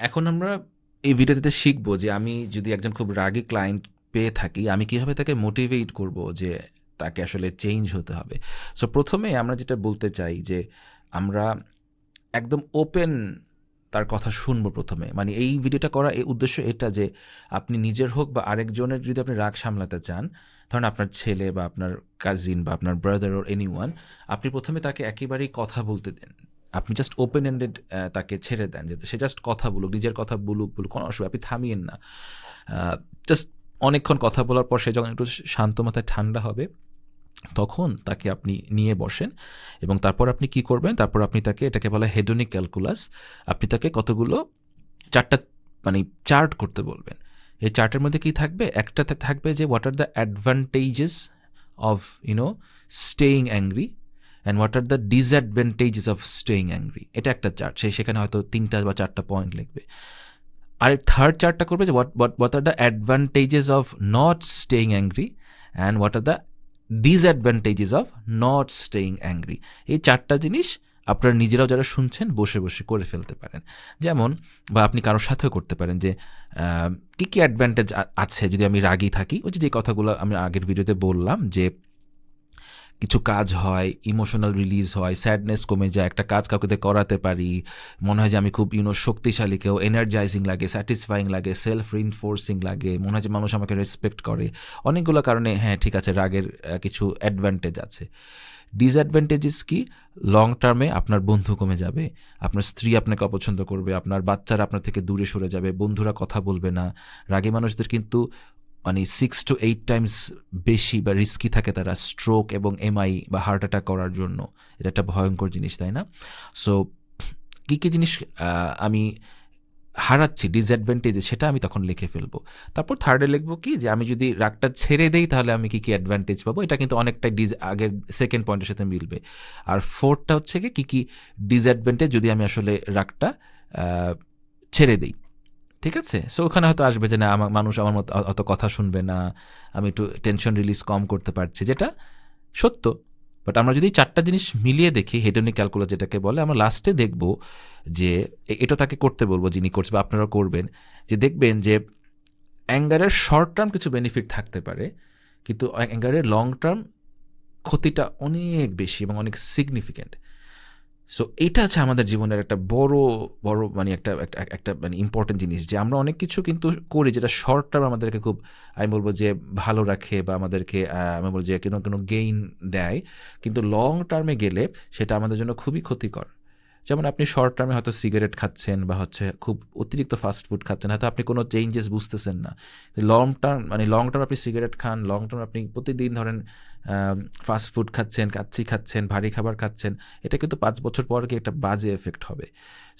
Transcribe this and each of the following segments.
এখন আমরা এই ভিডিওতে শিখবো যে আমি যদি একজন খুব রাগী ক্লায়েন্ট পেয়ে থাকি, আমি কিভাবে তাকে মোটিভেট করব যে তাকে আসলে চেঞ্জ হতে হবে। সো প্রথমে আমরা যেটা বলতে চাই যে আমরা একদম ওপেন তার কথা শুনবো প্রথমে। মানে এই ভিডিওটা করার এই উদ্দেশ্য এটা যে আপনি নিজের হোক বা আরেকজনের যদি আপনি রাগ সামলাতে চান, ধরেন আপনার ছেলে বা আপনার কাজিন বা আপনার ব্রাদার অর এনিওয়ান, আপনি প্রথমে তাকে একেবারেই কথা বলতে দেন। আপনি জাস্ট ওপেন এন্ডেড তাকে ছেড়ে দেন যে সে জাস্ট কথা বলুক, নিজের কথা বলুক, কোনো অসুবিধা, আপনি থামিয়েন না। জাস্ট অনেকক্ষণ কথা বলার পর সে যখন একটু শান্ত মাথায় ঠান্ডা হবে, তখন তাকে আপনি নিয়ে বসেন এবং তারপর আপনি কি করবেন, তারপর আপনি তাকে, এটাকে বলা হেডোনিক ক্যালকুলাস, আপনি তাকে কতগুলো 4টা মানে চার্ট করতে বলবেন। এই চার্টের মধ্যে কি থাকবে, একটাতে থাকবে যে what are the advantages of staying angry and what are the disadvantages of staying angry. এটা একটা চার্ট, সেখানে হয়তো 3টা বা 4টা পয়েন্ট লিখবে। আর থার্ড চার্টটা করবে যে what are the advantages of not staying angry and what are the disadvantages of not staying angry. এই 4টা জিনিস আপনারা নিজেরাও যারা শুনছেন বসে বসে করে ফেলতে পারেন। যেমন, বা আপনি কারোর সাথেও করতে পারেন যে কী কী অ্যাডভান্টেজ আছে যদি আমি রাগী থাকি। ওই যে কথাগুলো আমি আগের ভিডিওতে বললাম যে কিছু কাজ হয়, ইমোশনাল রিলিজ হয়, স্যাডনেস কমে যায়, একটা কাজ কাউকে দিয়ে করাতে পারি, মনে হয় যে আমি খুব শক্তিশালী, কেউ এনার্জাইজিং লাগে, স্যাটিসফাইং লাগে, সেলফ রিনফোর্সিং লাগে, মনে হয় যে মানুষ আমাকে রেসপেক্ট করে। অনেকগুলো কারণে হ্যাঁ ঠিক আছে, রাগের কিছু অ্যাডভান্টেজ আছে। ডিসঅ্যাডভান্টেজেস কি? লং টার্মে আপনার বন্ধু কমে যাবে, আপনার স্ত্রী আপনাকে অপছন্দ করবে, আপনার বাচ্চারা আপনার থেকে দূরে সরে যাবে, বন্ধুরা কথা বলবে না। রাগী মানুষদের কিন্তু 6 to 8 টাইমস বেশি বা রিস্কি থাকে তারা স্ট্রোক এবং এমআই বা হার্ট অ্যাটাক করার জন্য। এটা একটা ভয়ঙ্কর জিনিস, তাই না? সো কী কী জিনিস আমি হারাচ্ছি ডিসঅ্যাডভান্টেজে, সেটা আমি তখন লিখে ফেলবো। তারপর থার্ডে লিখবো কি, যে আমি যদি রাগটা ছেড়ে দেই তাহলে আমি কী কী অ্যাডভান্টেজ পাবো। এটা কিন্তু অনেকটাই আগের সেকেন্ড পয়েন্টের সাথে মিলবে। আর ফোর্থটা হচ্ছে কি, কী কী ডিসঅ্যাডভান্টেজ যদি আমি আসলে রাগটা ছেড়ে দিই। ঠিক আছে? সো ওখানে হয়তো আসবে যে না, মানুষ আমার মতো অত কথা শুনবে না, আমি একটু টেনশন রিলিজ কম করতে পারছি, যেটা সত্য। বাট আমরা যদি 4টা জিনিস মিলিয়ে দেখি, হেডোনিক ক্যালকুলাস যেটাকে বলে, আমরা লাস্টে দেখব যে এটা তাকে করতে বলবো যিনি করছে, বা আপনারাও করবেন, যে দেখবেন যে অ্যাঙ্গারের শর্ট টার্ম কিছু বেনিফিট থাকতে পারে, কিন্তু অ্যাঙ্গারের লং টার্ম ক্ষতিটা অনেক বেশি এবং অনেক সিগনিফিক্যান্ট। সো এইটা আছে আমাদের জীবনের একটা বড় বড় একটা একটা ইম্পর্টেন্ট জিনিস, যে আমরা অনেক কিছু কিন্তু করি যেটা শর্ট টার্ম আমাদেরকে খুব, আমি বলবো যে ভালো রাখে, বা আমাদেরকে আমি বলবো যে কোনো গেইন দেয়, কিন্তু লং টার্মে গেলে সেটা আমাদের জন্য খুবই ক্ষতিকর। যেমন আপনি শর্ট টার্মে হয়তো সিগারেট খাচ্ছেন বা খুব অতিরিক্ত ফাস্ট ফুড খাচ্ছেন, হয়তো আপনি কোনো চেঞ্জেস বুঝতেছেন না। লং টার্ম আপনি সিগারেট খান, লং টার্ম আপনি প্রতিদিন ধরেন ফাস্ট ফুড খাচ্ছেন, কাচ্চি খাচ্ছেন, ভারী খাবার খাচ্ছেন, এটা কিন্তু 5 বছর পর গিয়ে একটা বাজে এফেক্ট হবে।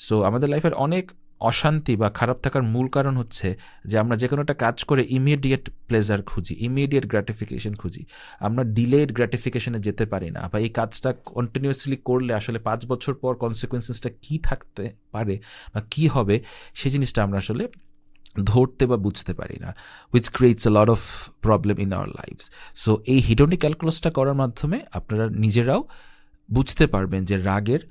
সো আমাদের লাইফের অনেক অশান্তি বা খারাপ থাকার মূল কারণ হচ্ছে যে আমরা যে কোনো একটা কাজ করে ইমিডিয়েট প্লেজার খুঁজি, ইমিডিয়েট গ্র্যাটিফিকেশন খুঁজি, আমরা ডিলেড গ্র্যাটিফিকেশনে যেতে পারি না, বা এই কাজটা কন্টিনিউয়াসলি করলে আসলে 5 বছর পর কনসিকুয়েন্সেসটা কী থাকতে পারে বা কী হবে, সেই জিনিসটা আমরা আসলে ধরতে বা বুঝতে পারি না, which creates a lot of problem in our lifes. So এই হিডোনিক ক্যালকুলাসটা করার মাধ্যমে আপনারা নিজেরাও বুঝতে পারবেন যে রাগের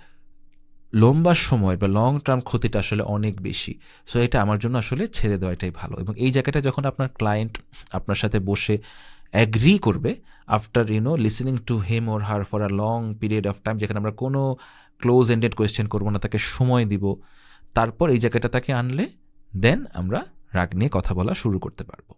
লম্বা সময় বা লং টার্ম ক্ষতিটা আসলে অনেক বেশি। সো এটা আমার জন্য আসলে ছেড়ে দেওয়াটাই ভালো। এবং এই জায়গাটা যখন আপনার ক্লায়েন্ট আপনার সাথে বসে অ্যাগ্রি করবে, after listening to him or her for a long period of time, যেখানে আমরা কোনো ক্লোজ এন্ডেড কোয়েশ্চেন করবো না, তাকে সময় দিব, তারপর এই জায়গাটা তাকে আনলে দেন আমরা রাগ নিয়ে কথা বলা শুরু করতে পারবো।